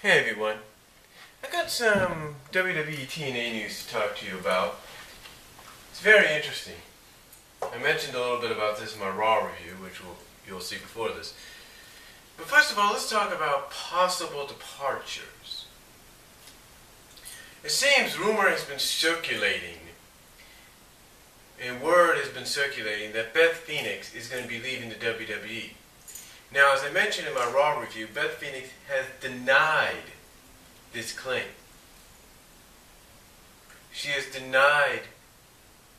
Hey everyone, I got some WWE TNA news to talk to you about. It's very interesting. I mentioned a little bit about this in my Raw review, which you'll see before this. But first of all, let's talk about possible departures. It seems rumor has been circulating, and word has been circulating that Beth Phoenix is going to be leaving the WWE. Now, as I mentioned in my Raw review, Beth Phoenix has denied this claim. She has denied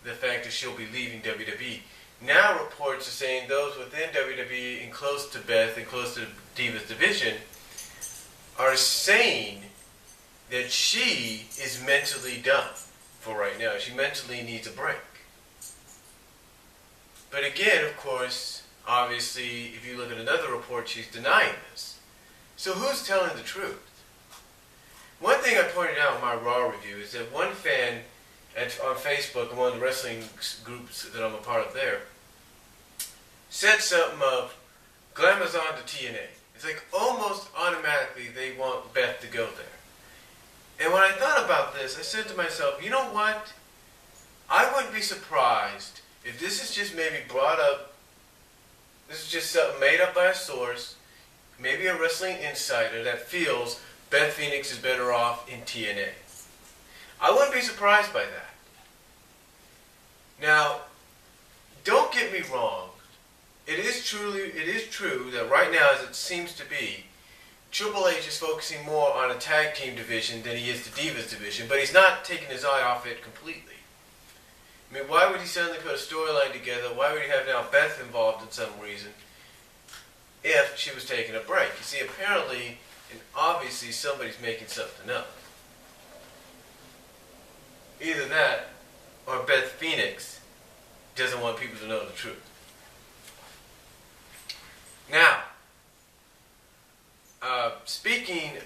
the fact that she'll be leaving WWE. Now reports are saying those within WWE and close to Beth and close to Divas division are saying that she is mentally done for right now. She mentally needs a break. But again, of course, obviously, if you look at another report, she's denying this. So who's telling the truth? One thing I pointed out in my Raw review is that one fan on Facebook, and one of the wrestling groups that I'm a part of there, said something of, Glamour's on to TNA. It's like almost automatically they want Beth to go there. And when I thought about this, I said to myself, you know what? I wouldn't be surprised if this is just maybe brought up, this is just something made up by a source, maybe a wrestling insider that feels Beth Phoenix is better off in TNA. I wouldn't be surprised by that. Now, don't get me wrong. It is true that right now, as it seems to be, Triple H is focusing more on a tag team division than he is the Divas division, but he's not taking his eye off it completely. I mean, why would he suddenly put a storyline together? Why would he have now Beth involved in some reason if she was taking a break? You see, apparently and obviously somebody's making something up. Either that or Beth Phoenix doesn't want people to know the truth. Now, speaking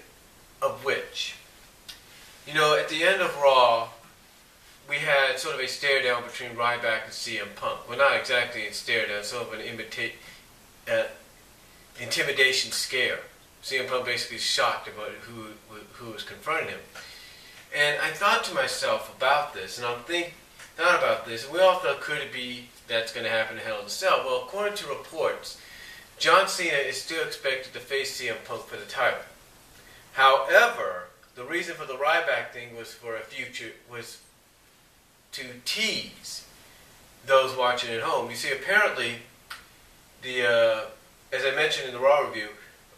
of which, you know, at the end of Raw, we had sort of a stare down between Ryback and CM Punk. Well, not exactly a stare down, sort of an intimidation scare. CM Punk basically shocked about who was confronting him. And I thought to myself about this, and thought about this, and we all thought, could it be that's going to happen in Hell in a Cell? Well, according to reports, John Cena is still expected to face CM Punk for the title. However, the reason for the Ryback thing was to tease those watching at home. You see, apparently, as I mentioned in the Raw review,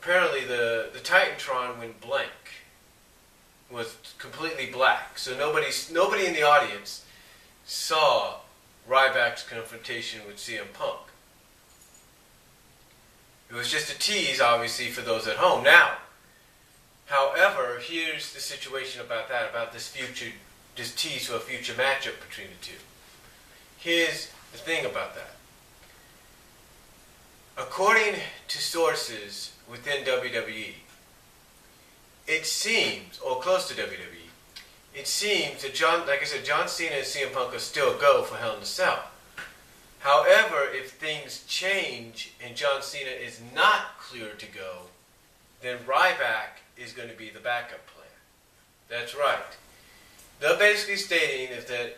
apparently the Titantron went blank, was completely black. So nobody in the audience saw Ryback's confrontation with CM Punk. It was just a tease, obviously, for those at home. Now, however, here's the situation about that, about this tease for a future matchup between the two. Here's the thing about that. According to sources within WWE, it seems, or close to WWE, it seems that John Cena and CM Punk are still a go for Hell in a Cell. However, if things change and John Cena is not cleared to go, then Ryback is going to be the backup plan. That's right. They're basically saying that,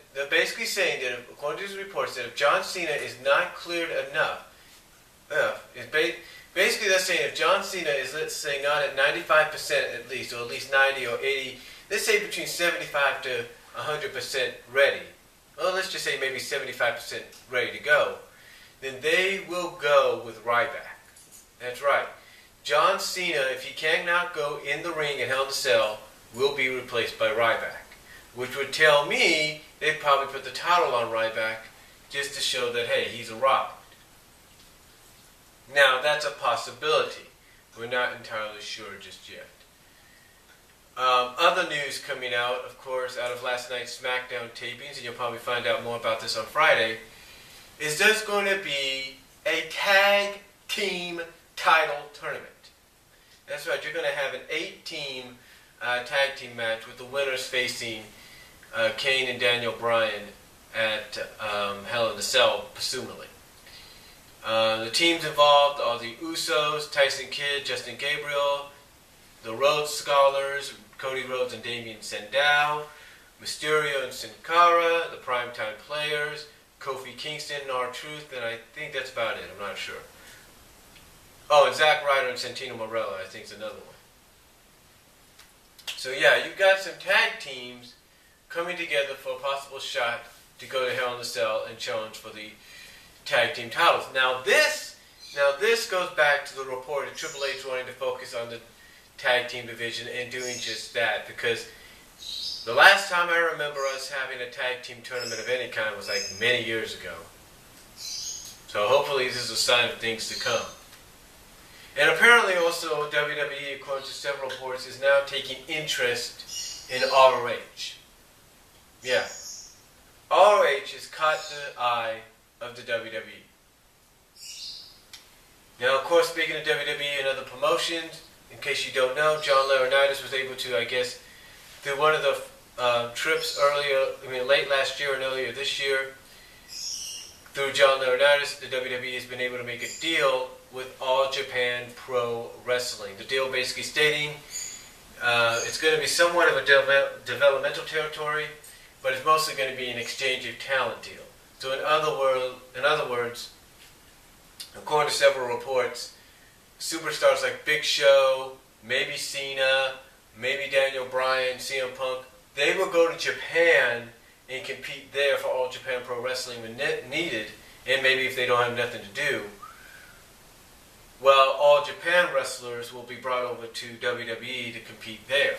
according to these reports, that if John Cena is not cleared enough, basically they're saying if John Cena is, let's say, not at 95% at least, or at least 90 or 80, let's say between 75 to 100% ready, well, let's just say maybe 75% ready to go, then they will go with Ryback. That's right. John Cena, if he cannot go in the ring at Hell in a Cell, will be replaced by Ryback, which would tell me they'd probably put the title on Ryback just to show that, hey, he's arrived. Now, that's a possibility. We're not entirely sure just yet. Other news coming out, of course, out of last night's SmackDown tapings, and you'll probably find out more about this on Friday, is there's going to be a tag team title tournament. That's right, you're going to have an 8-team tag team match with the winners facing Kane and Daniel Bryan at Hell in a Cell, presumably. The teams involved are the Usos, Tyson Kidd, Justin Gabriel, The Rhodes Scholars, Cody Rhodes and Damien Sandow, Mysterio and Sin Cara, the Primetime Players, Kofi Kingston and R-Truth, and I think that's about it. I'm not sure. Oh, and Zack Ryder and Santino Marella, I think is another one. So yeah, you've got some tag teams coming together for a possible shot to go to Hell in a Cell and challenge for the tag team titles. Now this goes back to the report of Triple H wanting to focus on the tag team division and doing just that, because the last time I remember us having a tag team tournament of any kind was like many years ago. So hopefully this is a sign of things to come. And apparently also WWE, according to several reports, is now taking interest in ROH. Yeah. ROH has caught the eye of the WWE. Now, of course, speaking of WWE and other promotions, in case you don't know, John Laurinaitis was able to, I guess, through one of the trips late last year and earlier this year, through John Laurinaitis, the WWE has been able to make a deal with All Japan Pro Wrestling. The deal basically stating it's going to be somewhat of a developmental territory, but it's mostly going to be an exchange of talent deal. So in other words, according to several reports, superstars like Big Show, maybe Cena, maybe Daniel Bryan, CM Punk, they will go to Japan and compete there for All Japan Pro Wrestling when needed, and maybe if they don't have nothing to do. Well, All Japan wrestlers will be brought over to WWE to compete there.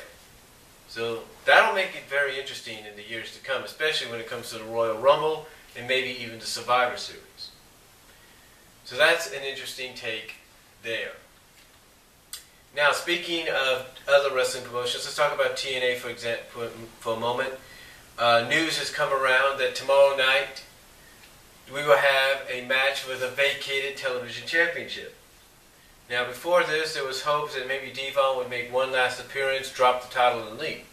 So that'll make it very interesting in the years to come, especially when it comes to the Royal Rumble and maybe even the Survivor Series. So that's an interesting take there. Now, speaking of other wrestling promotions, let's talk about TNA for a moment. News has come around that tomorrow night we will have a match for the vacated television championship. Now, before this, there was hopes that maybe Devon would make one last appearance, drop the title, and leave.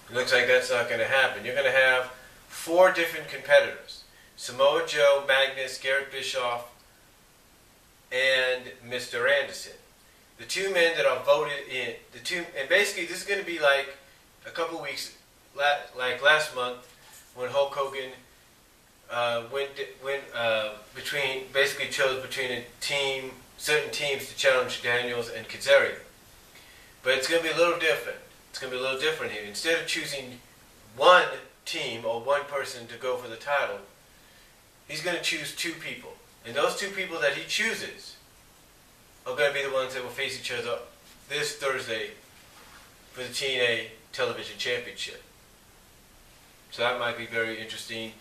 It looks like that's not going to happen. You're going to have 4 different competitors: Samoa Joe, Magnus, Garrett Bischoff, and Mr. Anderson. The 2 men that are voted in, and basically this is going to be like a couple weeks, like last month when Hulk Hogan chose between certain teams to challenge Daniels and Kazarian. But it's going to be a little different. It's going to be a little different here. Instead of choosing one team or one person to go for the title, he's going to choose 2 people. And those 2 people that he chooses are going to be the ones that will face each other this Thursday for the TNA Television Championship. So that might be very interesting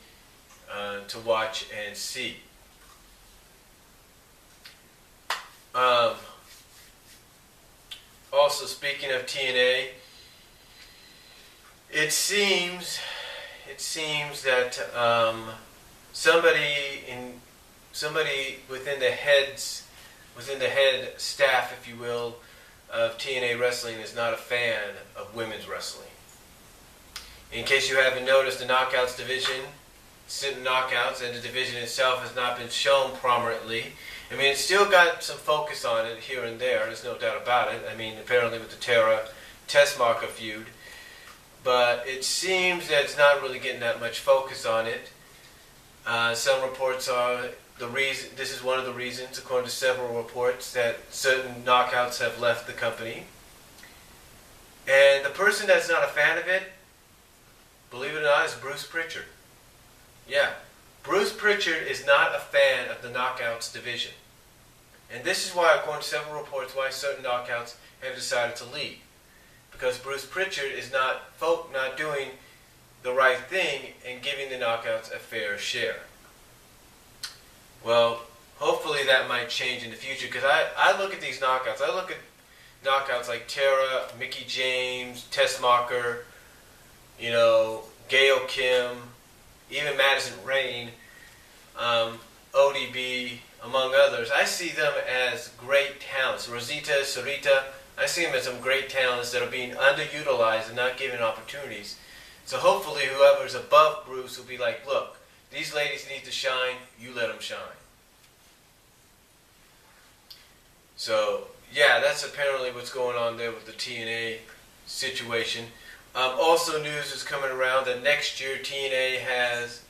to watch and see. Also, speaking of TNA, it seems that somebody within the head staff, if you will, of TNA Wrestling is not a fan of women's wrestling. In case you haven't noticed, the Knockouts division, certain knockouts, and the division itself has not been shown prominently. I mean, it's still got some focus on it here and there, there's no doubt about it. I mean, apparently with the Tara Tessmarker feud. But it seems that it's not really getting that much focus on it. Some reports are this is one of the reasons, according to several reports, that certain knockouts have left the company. And the person that's not a fan of it, believe it or not, is Bruce Pritchard. Yeah, Bruce Pritchard is not a fan of the Knockouts division. And this is why, according to several reports, why certain knockouts have decided to leave. Because Bruce Pritchard is not doing the right thing and giving the knockouts a fair share. Well, hopefully that might change in the future, because I look at these knockouts. I look at knockouts like Tara, Mickie James, Tessmarker, Gail Kim, even Madison Rayne, ODB, among others. I see them as great talents. Rosita, Sarita, I see them as some great talents that are being underutilized and not given opportunities. So hopefully whoever's above Bruce will be like, look, these ladies need to shine, you let them shine. So yeah, that's apparently what's going on there with the TNA situation. Also, news is coming around that next year TNA has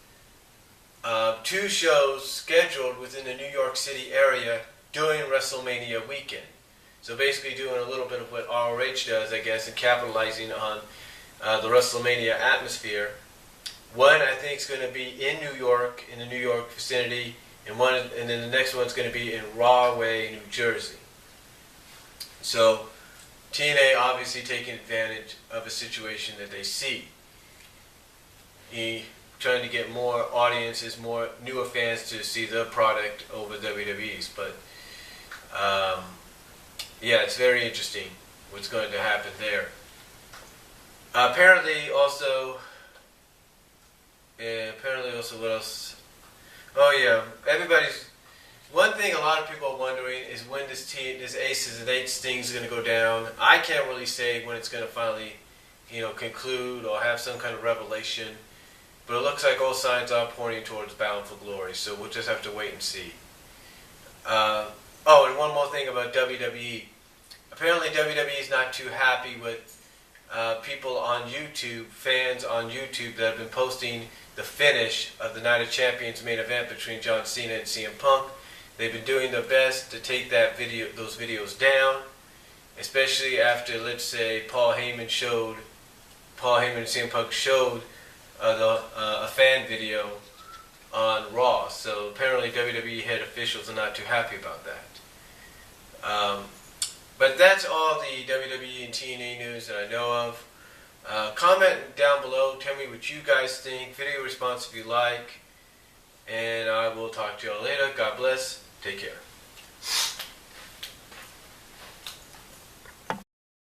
2 shows scheduled within the New York City area during WrestleMania weekend. So basically doing a little bit of what ROH does, I guess, and capitalizing on the WrestleMania atmosphere. One, I think, is going to be in New York, in the New York vicinity, and then the next one's going to be in Rahway, New Jersey. So TNA obviously taking advantage of a situation that they see. Trying to get more audiences, more newer fans to see the product over WWE's. But yeah, it's very interesting what's going to happen there. Apparently also what else? Oh yeah, one thing a lot of people are wondering is when this Aces and Eights thing is going to go down. I can't really say when it's going to finally, conclude or have some kind of revelation. But it looks like all signs are pointing towards Bound for Glory, so we'll just have to wait and see. Oh, and one more thing about WWE. Apparently WWE is not too happy with people on YouTube, fans on YouTube that have been posting the finish of the Night of Champions main event between John Cena and CM Punk. They've been doing their best to take those videos down, especially after, let's say, Paul Heyman and CM Punk showed a fan video on Raw. So apparently WWE head officials are not too happy about that. But that's all the WWE and TNA news that I know of. Comment down below. Tell me what you guys think. Video response if you like. And I will talk to you all later. God bless. Take care.